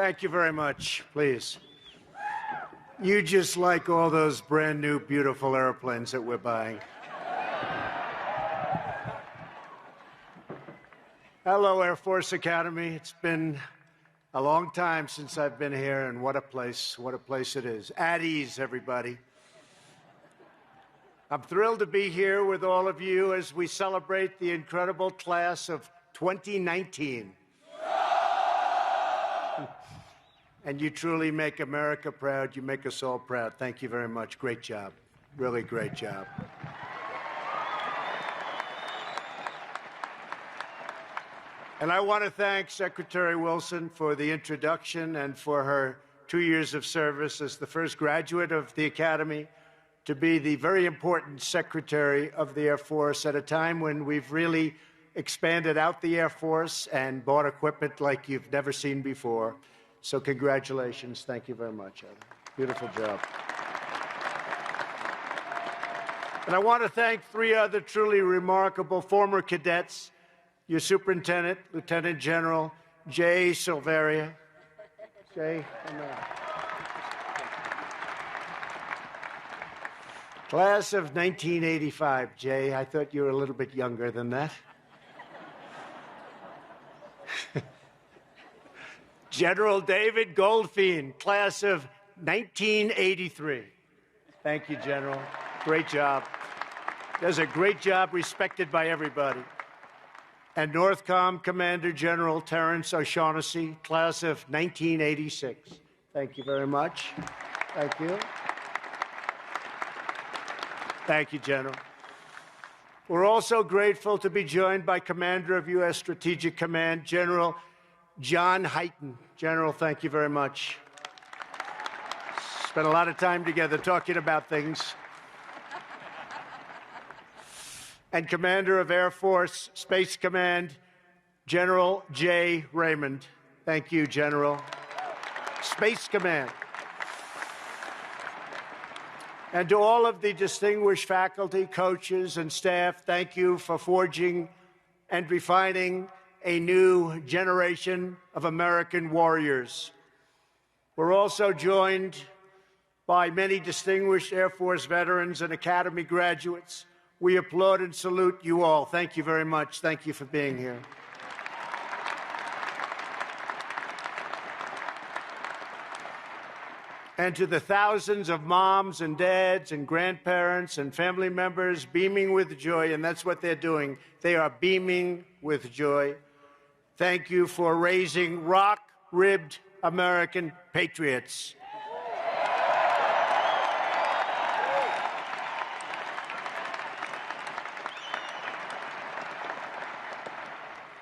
Thank you very much, please. You just like all those brand new, beautiful airplanes that we're buying. Hello, Air Force Academy. It's been a long time since I've been here, and what a place it is. At ease, everybody. I'm thrilled to be here with all of you as we celebrate the incredible class of 2019. And you truly make America proud. You make us all proud. Thank you very much. Great job. Really great job. And I want to thank Secretary Wilson for the introduction and for her 2 years of service as the first graduate of the Academy to be the very important Secretary of the Air Force at a time when we've really expanded out the Air Force and bought equipment like you've never seen before. So congratulations. Thank you very much, Heather. Beautiful job. And I want to thank 3 other truly remarkable former cadets, your Superintendent, Lieutenant General Jay Silveria. Jay, Class of 1985, Jay. I thought you were a little bit younger than that. General David Goldfein, class of 1983. Thank you, General. Great job. Does a great job, respected by everybody. And Northcom Commander General Terrence O'Shaughnessy, class of 1986. Thank you very much. Thank you. Thank you, General. We're also grateful to be joined by Commander of U.S. Strategic Command, General John Hyten. General, thank you very much. Spent a lot of time together talking about things. And Commander of Air Force Space Command, General J. Raymond. Thank you, General. Space Command. And to all of the distinguished faculty, coaches, and staff, thank you for forging and refining a new generation of American warriors. We're also joined by many distinguished Air Force veterans and Academy graduates. We applaud and salute you all. Thank you very much. Thank you for being here. And to the thousands of moms and dads and grandparents and family members beaming with joy, and that's what they're doing. They are beaming with joy. Thank you for raising rock-ribbed American patriots.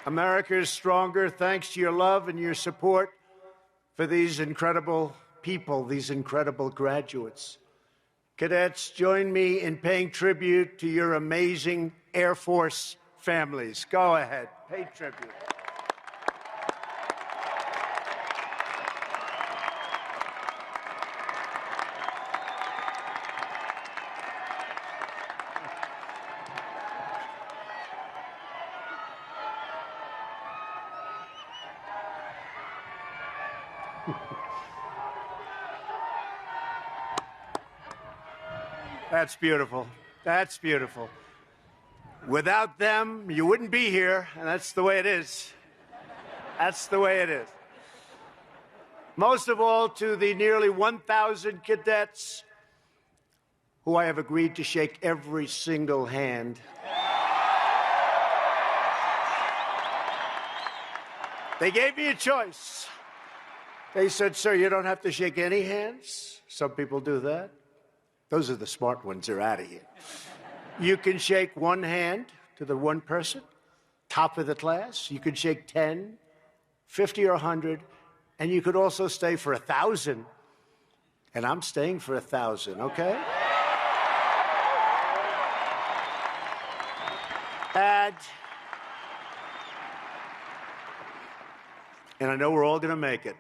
America is stronger thanks to your love and your support for these incredible people, these incredible graduates. Cadets, join me in paying tribute to your amazing Air Force families. Go ahead, pay tribute. That's beautiful. That's beautiful. Without them, you wouldn't be here, and that's the way it is. That's the way it is. Most of all, to the nearly 1,000 cadets who I have agreed to shake every single hand. They gave me a choice. They said, sir, you don't have to shake any hands. Some people do that. Those are the smart ones. They're out of here. You can shake one hand to the one person, top of the class. You could shake 10, 50, or 100. And you could also stay for 1,000. And I'm staying for 1,000, okay? And I know we're all going to make it.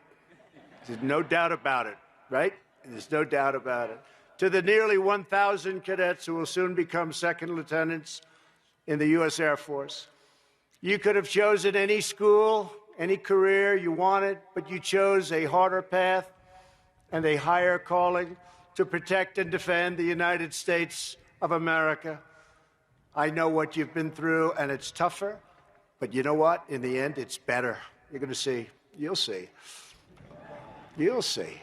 There's no doubt about it, right? There's no doubt about it. To the nearly 1,000 cadets who will soon become second lieutenants in the U.S. Air Force, you could have chosen any school any career you wanted, but you chose a harder path and a higher calling to protect and defend the United States of America. I know what you've been through, and it's tougher, but you know what? In the end, it's better. You're going to see. You'll see. You'll see.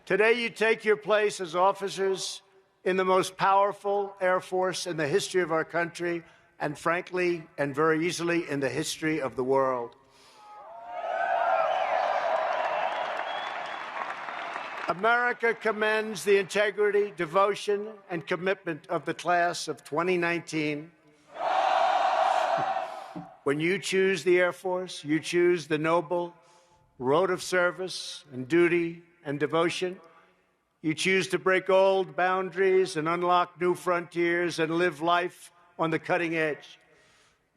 Today, you take your place as officers in the most powerful Air Force in the history of our country, and frankly, and very easily, in the history of the world. America commends the integrity, devotion, and commitment of the class of 2019. When you choose the Air Force, you choose the noble road of service and duty and devotion. You choose to break old boundaries and unlock new frontiers and live life on the cutting edge.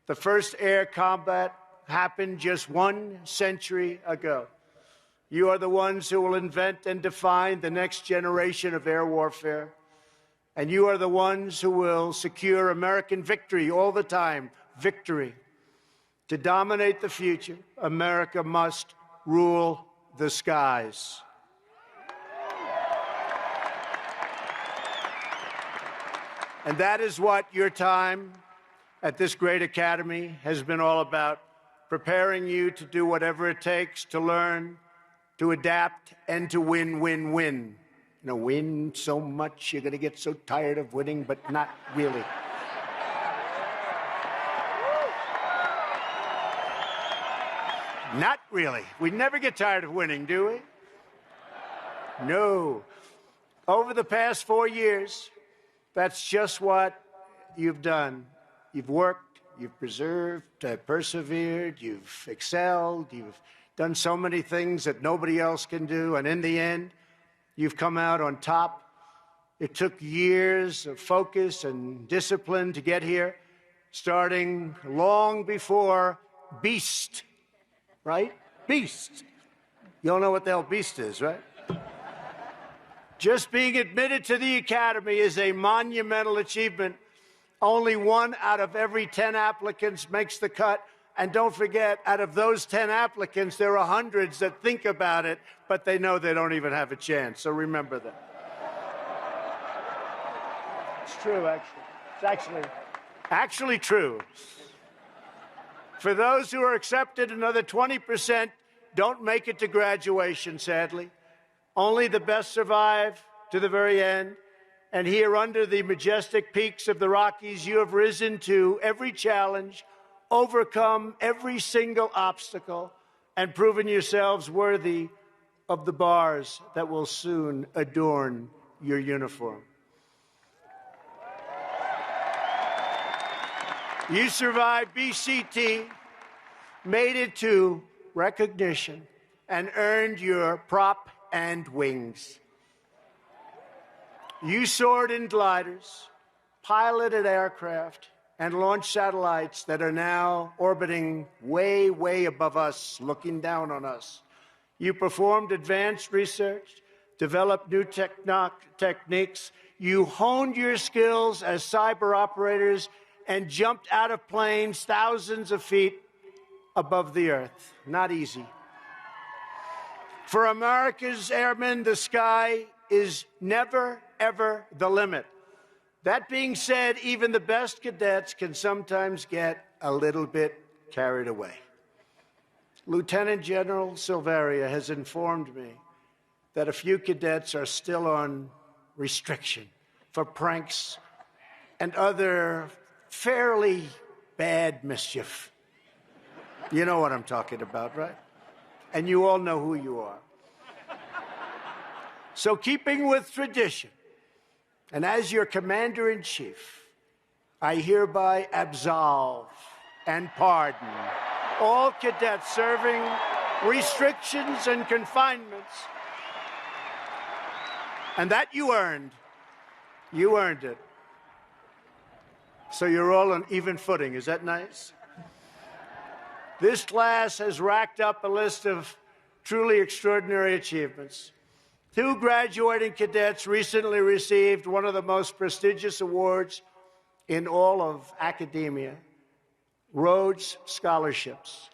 The first air combat happened just 1 century ago. You are the ones who will invent and define the next generation of air warfare. And you are the ones who will secure American victory all the time, victory. To dominate the future, America must rule the skies. And that is what your time at this great academy has been all about, preparing you to do whatever it takes to learn, to adapt, and to win, win, win. You know, win so much, you're going to get so tired of winning, but not really. Not really. We never get tired of winning, do we? No. Over the past 4 years, that's just what you've done. You've worked, you've preserved, persevered, you've excelled, you've done so many things that nobody else can do, and in the end, you've come out on top. It took years of focus and discipline to get here, starting long before Beast, right? Beast. You all know what the hell Beast is, right? Just being admitted to the Academy is a monumental achievement. Only 1 out of every 10 applicants makes the cut. And don't forget, out of those 10 applicants, there are hundreds that think about it, but they know they don't even have a chance. So remember that. It's true, actually. It's actually true. For those who are accepted, another 20% don't make it to graduation, sadly. Only the best survive to the very end. And here under the majestic peaks of the Rockies, you have risen to every challenge, overcome every single obstacle, and proven yourselves worthy of the bars that will soon adorn your uniform. You survived BCT, made it to recognition, and earned your prop and wings. You soared in gliders, piloted aircraft, and launched satellites that are now orbiting way, way above us, looking down on us. You performed advanced research, developed new techniques. You honed your skills as cyber operators and jumped out of planes thousands of feet above the earth. Not easy. For America's airmen, the sky is never, ever the limit. That being said, even the best cadets can sometimes get a little bit carried away. Lieutenant General Silveria has informed me that a few cadets are still on restriction for pranks and other fairly bad mischief. You know what I'm talking about, right? And you all know who you are. So keeping with tradition, and as your commander-in-chief, I hereby absolve and pardon all cadets serving restrictions and confinements. And that you earned. You earned it. So you're all on even footing. Is that nice? This class has racked up a list of truly extraordinary achievements. 2 graduating cadets recently received one of the most prestigious awards in all of academia, Rhodes Scholarships.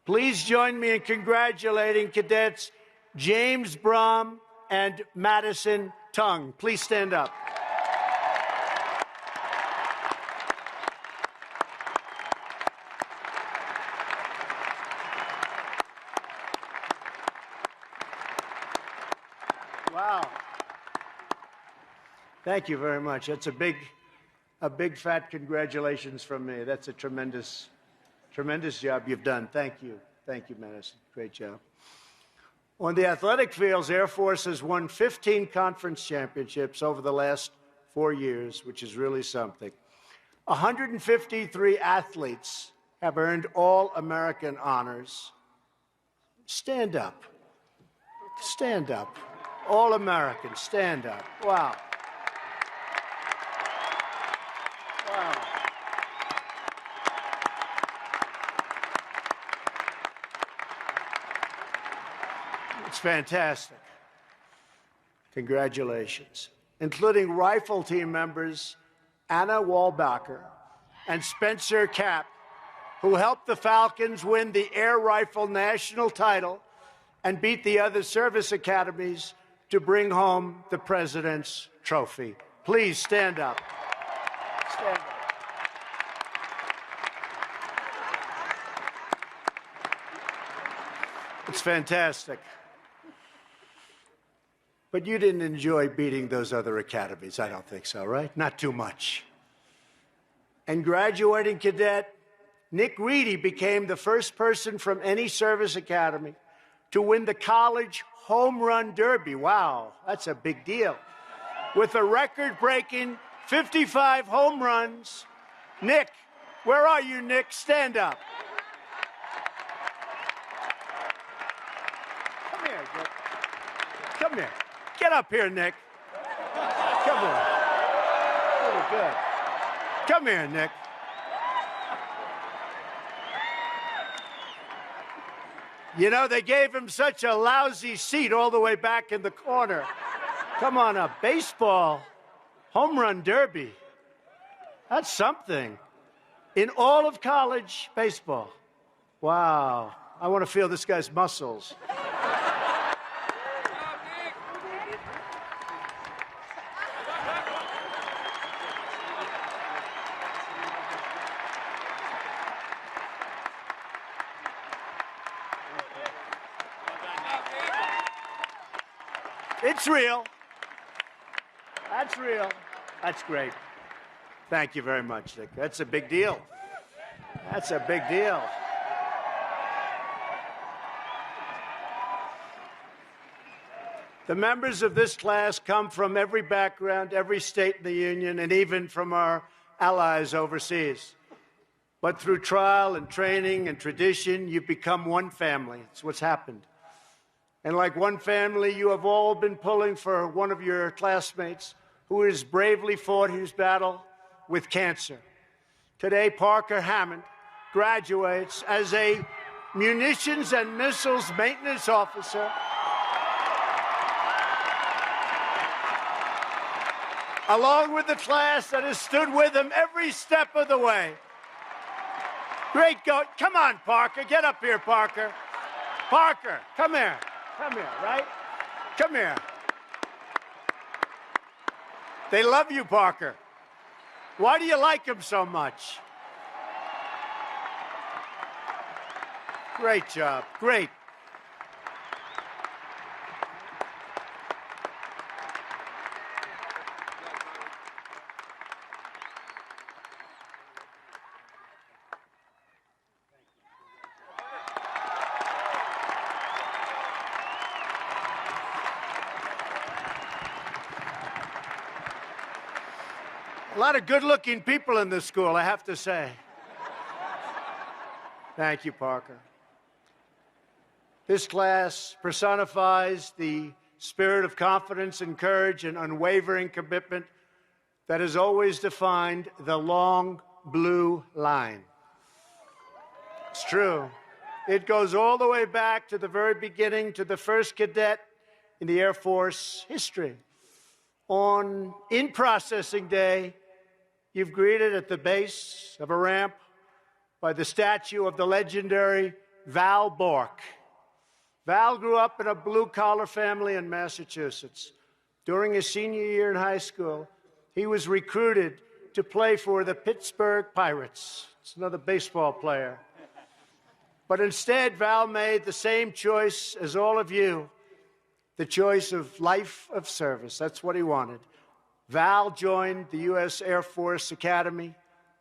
Please join me in congratulating cadets James Brom and Madison Tung. Please stand up. Wow. Thank you very much. That's a big fat congratulations from me. That's a tremendous job you've done. Thank you. Thank you, Madison. Great job. On the athletic fields, Air Force has won 15 conference championships over the last 4 years, which is really something. 153 athletes have earned All-American honors. Stand up. Stand up. All-American. Stand up. Wow. Wow. It's fantastic. Congratulations. Including rifle team members Anna Wallbacher and Spencer Kapp, who helped the Falcons win the air rifle national title and beat the other service academies to bring home the President's Trophy. Please stand up. Stand up. It's fantastic. But you didn't enjoy beating those other academies. I don't think so, right? Not too much. And graduating cadet Nick Reedy became the first person from any service academy to win the college home run derby. Wow, that's a big deal. With a record-breaking 55 home runs. Nick, where are you, Nick? Stand up. Come here, Nick. Come here. Get up here, Nick. Come here. Really good. Come here, Nick. You know, they gave him such a lousy seat all the way back in the corner. Come on up. Baseball, home run derby. That's something. In all of college baseball. Wow. I want to feel this guy's muscles. It's real. That's real. That's great. Thank you very much, Nick. That's a big deal. That's a big deal. The members of this class come from every background, every state in the Union, and even from our allies overseas. But through trial and training and tradition, you've become one family. It's what's happened. And like one family, you have all been pulling for one of your classmates who has bravely fought his battle with cancer. Today, Parker Hammond graduates as a munitions and missiles maintenance officer along with the class that has stood with him every step of the way. Great go. Come on, Parker. Get up here, Parker. Parker, come here. Come here, right? Come here. They love you, Parker. Why do you like him so much? Great job. Great. A lot of good-looking people in this school, I have to say. Thank you, Parker. This class personifies the spirit of confidence and courage and unwavering commitment that has always defined the long blue line. It's true. It goes all the way back to the very beginning, to the first cadet in the Air Force history. On in-processing day, you've greeted at the base of a ramp by the statue of the legendary Val Bork. Val grew up in a blue-collar family in Massachusetts. During his senior year in high school, he was recruited to play for the Pittsburgh Pirates. It's another baseball player. But instead, Val made the same choice as all of you, the choice of life of service. That's what he wanted. Val joined the U.S. Air Force Academy.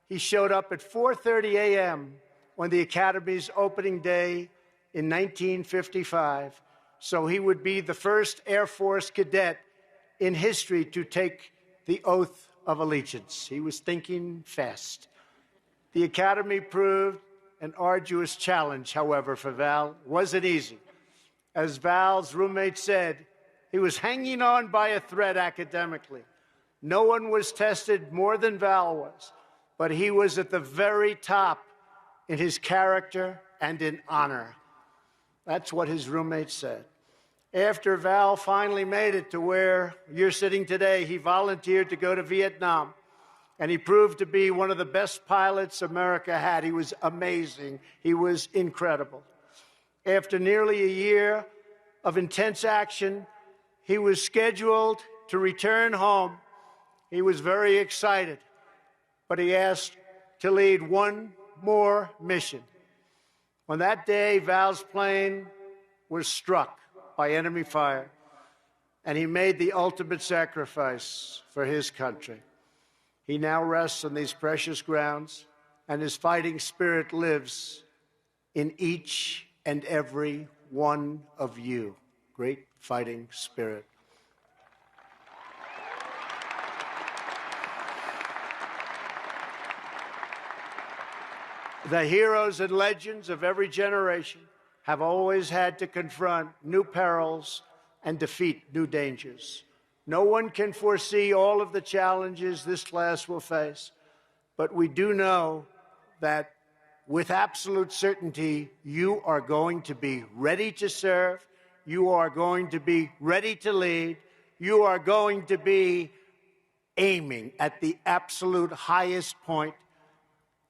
He showed up at 4:30 a.m. on the Academy's opening day in 1955, so he would be the first Air Force cadet in history to take the oath of allegiance. He was thinking fast. The Academy proved an arduous challenge, however, for Val. It wasn't easy. As Val's roommate said, he was hanging on by a thread academically. No one was tested more than Val was, but he was at the very top in his character and in honor. That's what his roommate said. After Val finally made it to where you're sitting today, he volunteered to go to Vietnam, and he proved to be one of the best pilots America had. He was amazing. He was incredible. After nearly a year of intense action, he was scheduled to return home. He was very excited, but he asked to lead one more mission. On that day, Val's plane was struck by enemy fire, and he made the ultimate sacrifice for his country. He now rests on these precious grounds, and his fighting spirit lives in each and every one of you. Great fighting spirit. The heroes and legends of every generation have always had to confront new perils and defeat new dangers. No one can foresee all of the challenges this class will face, but we do know that with absolute certainty, you are going to be ready to serve, you are going to be ready to lead, you are going to be aiming at the absolute highest point,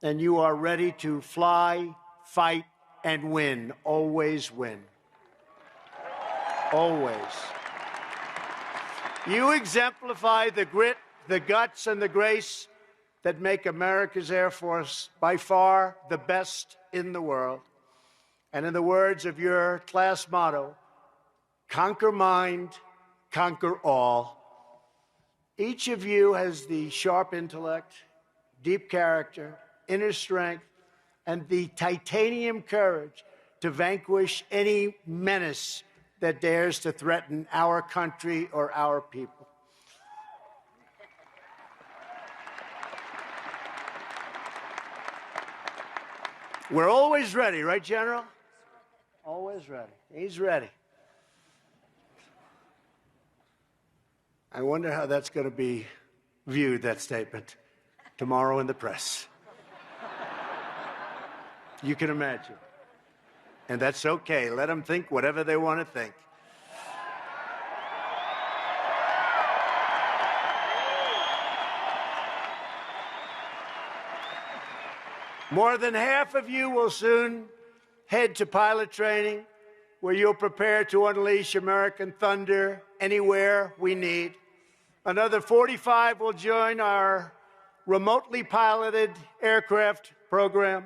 and you are ready to fly, fight, and win. Always win. Always. You exemplify the grit, the guts, and the grace that make America's Air Force by far the best in the world. And in the words of your class motto, conquer mind, conquer all. Each of you has the sharp intellect, deep character, inner strength, and the titanium courage to vanquish any menace that dares to threaten our country or our people. We're always ready, right, General? Always ready. He's ready. I wonder how that's going to be viewed, that statement, tomorrow in the press. You can imagine. And that's okay. Let them think whatever they want to think. More than half of you will soon head to pilot training, where you'll prepare to unleash American thunder anywhere we need. Another 45 will join our remotely piloted aircraft program.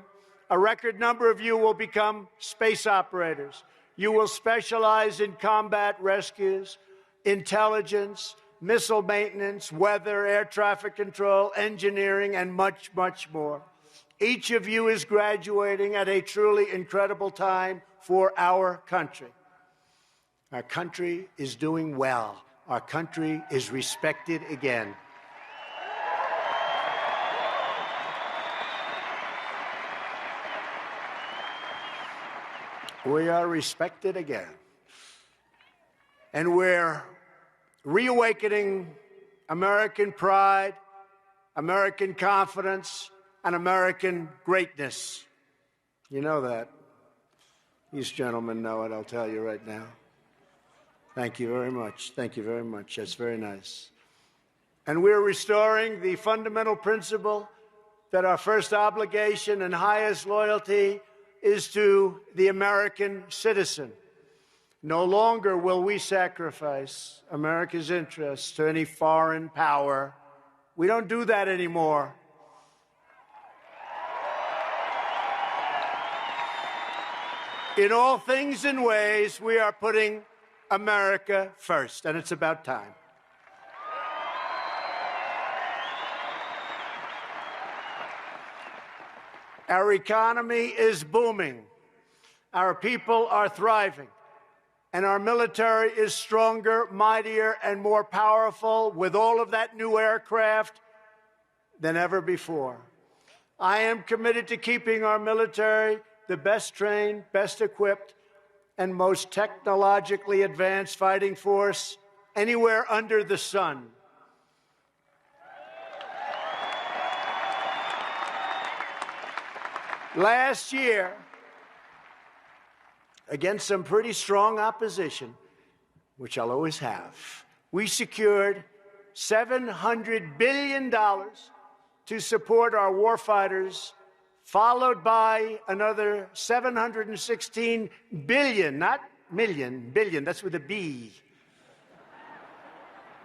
A record number of you will become space operators. You will specialize in combat rescues, intelligence, missile maintenance, weather, air traffic control, engineering, and much, much more. Each of you is graduating at a truly incredible time for our country. Our country is doing well. Our country is respected again. We are respected again. And we're reawakening American pride, American confidence, and American greatness. You know that. These gentlemen know it, I'll tell you right now. Thank you very much. Thank you very much. That's very nice. And we're restoring the fundamental principle that our first obligation and highest loyalty is to the American citizen. No longer will we sacrifice America's interests to any foreign power. We don't do that anymore. In all things and ways, we are putting America first, and it's about time. Our economy is booming. Our people are thriving. And our military is stronger, mightier, and more powerful with all of that new aircraft than ever before. I am committed to keeping our military the best trained, best equipped, and most technologically advanced fighting force anywhere under the sun. Last year, against some pretty strong opposition, which I'll always have, we secured $700 billion to support our warfighters, followed by another $716 billion, not million, billion, that's with a B.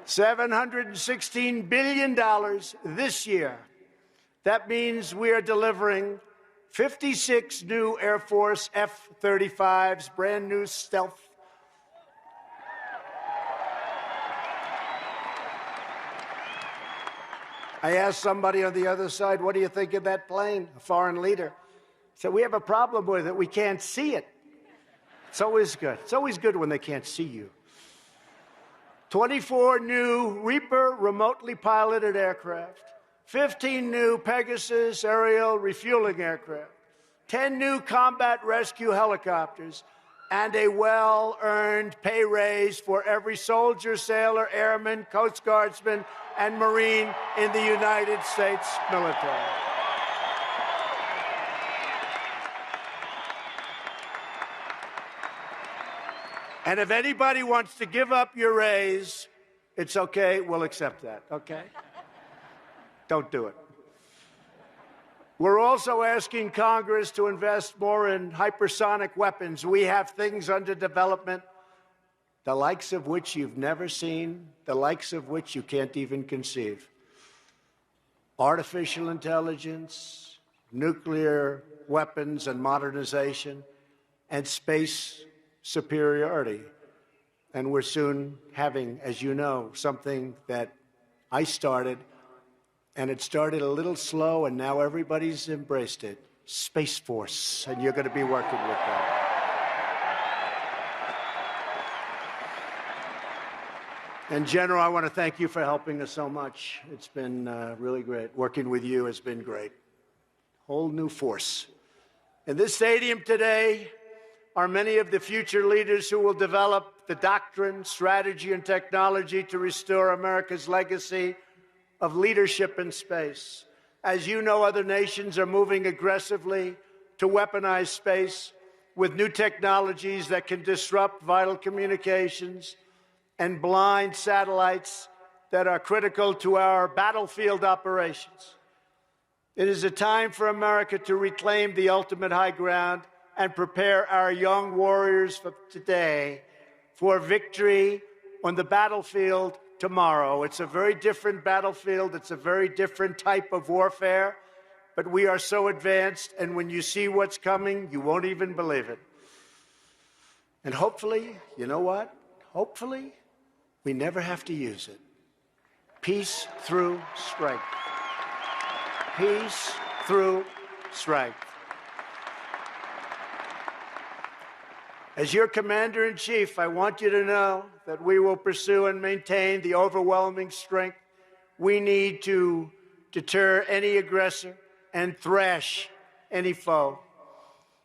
$716 billion this year. That means we are delivering 56 new Air Force F-35s, brand new stealth. I asked somebody on the other side, what do you think of that plane? A foreign leader. He said, we have a problem with it. We can't see it. It's always good. It's always good when they can't see you. 24 new Reaper remotely piloted aircraft. 15 new Pegasus aerial refueling aircraft, 10 new combat rescue helicopters, and a well-earned pay raise for every soldier, sailor, airman, Coast Guardsman, and Marine in the United States military. And if anybody wants to give up your raise, it's okay, we'll accept that, okay? Don't do it. We're also asking Congress to invest more in hypersonic weapons. We have things under development, the likes of which you've never seen, the likes of which you can't even conceive. Artificial intelligence, nuclear weapons and modernization, and space superiority. And we're soon having, as you know, something that I started, and it started a little slow, and now everybody's embraced it. Space Force, and you're going to be working with that. And General, I want to thank you for helping us so much. It's been really great. Working with you has been great. Whole new force. In this stadium today are many of the future leaders who will develop the doctrine, strategy, and technology to restore America's legacy of leadership in space. As you know, other nations are moving aggressively to weaponize space with new technologies that can disrupt vital communications and blind satellites that are critical to our battlefield operations. It is a time for America to reclaim the ultimate high ground and prepare our young warriors for today for victory on the battlefield tomorrow. It's a very different battlefield. It's a very different type of warfare, but we are so advanced, and when you see what's coming, you won't even believe it. And hopefully, you know what? Hopefully, we never have to use it. Peace through strength. Peace through strength. As your Commander-in-Chief, I want you to know that we will pursue and maintain the overwhelming strength we need to deter any aggressor and thrash any foe.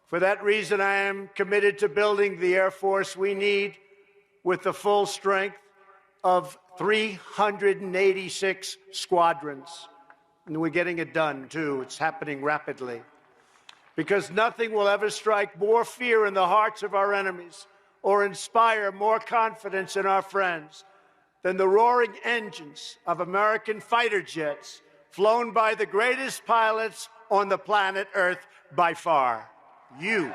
For that reason, I am committed to building the Air Force we need with the full strength of 386 squadrons. And we're getting it done, too. It's happening rapidly. Because nothing will ever strike more fear in the hearts of our enemies or inspire more confidence in our friends than the roaring engines of American fighter jets flown by the greatest pilots on the planet Earth by far. you.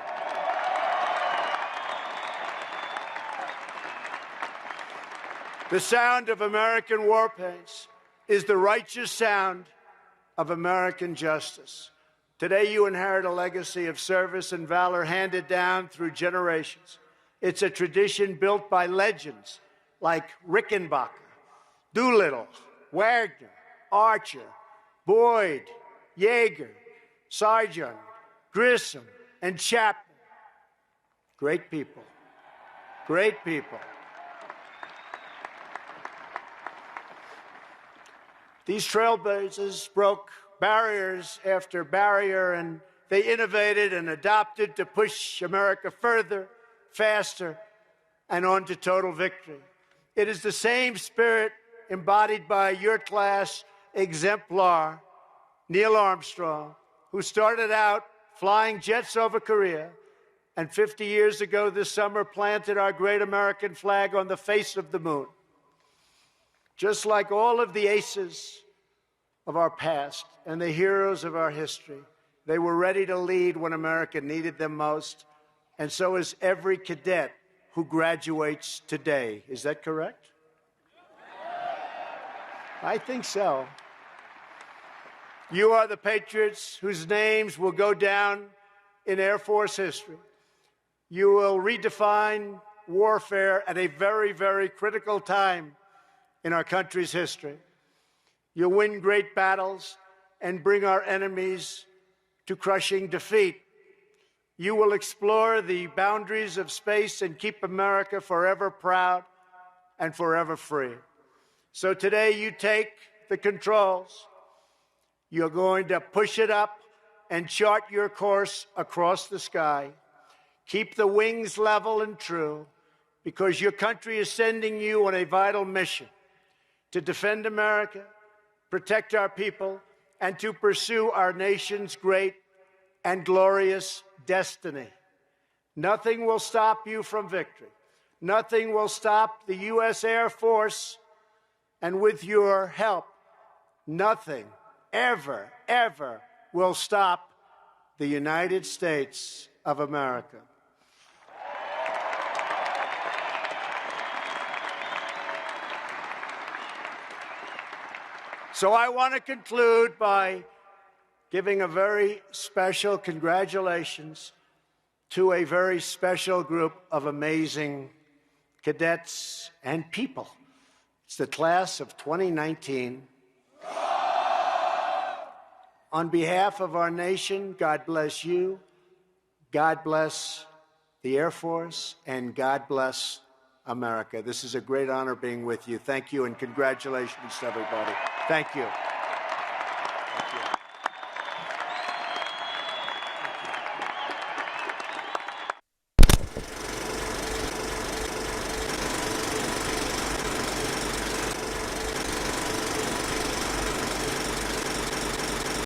The sound of American war paints is the righteous sound of American justice. Today, you inherit a legacy of service and valor handed down through generations. It's a tradition built by legends like Rickenbacker, Doolittle, Wagner, Archer, Boyd, Yeager, Sargent, Grissom, and Chapman. Great people. Great people. These trailblazers broke barriers after barrier, and they innovated and adopted to push America further, faster, and on to total victory. It is the same spirit embodied by your class exemplar, Neil Armstrong, who started out flying jets over Korea, and 50 years ago this summer planted our great American flag on the face of the moon. Just like all of the aces of our past and the heroes of our history, they were ready to lead when America needed them most, and so is every cadet who graduates today. Is that correct? I think so. You are the patriots whose names will go down in Air Force history. You will redefine warfare at a very, very critical time in our country's history. You'll win great battles and bring our enemies to crushing defeat. You will explore the boundaries of space and keep America forever proud and forever free. So today you take the controls. You're going to push it up and chart your course across the sky. Keep the wings level and true, because your country is sending you on a vital mission to defend America, protect our people, and to pursue our nation's great and glorious destiny. Nothing will stop you from victory. Nothing will stop the U.S. Air Force, and with your help, nothing ever, ever will stop the United States of America. So I want to conclude by giving a very special congratulations to a very special group of amazing cadets and people. It's the class of 2019. On behalf of our nation, God bless you, God bless the Air Force, and God bless America. This is a great honor being with you. Thank you, and congratulations to everybody. Thank you.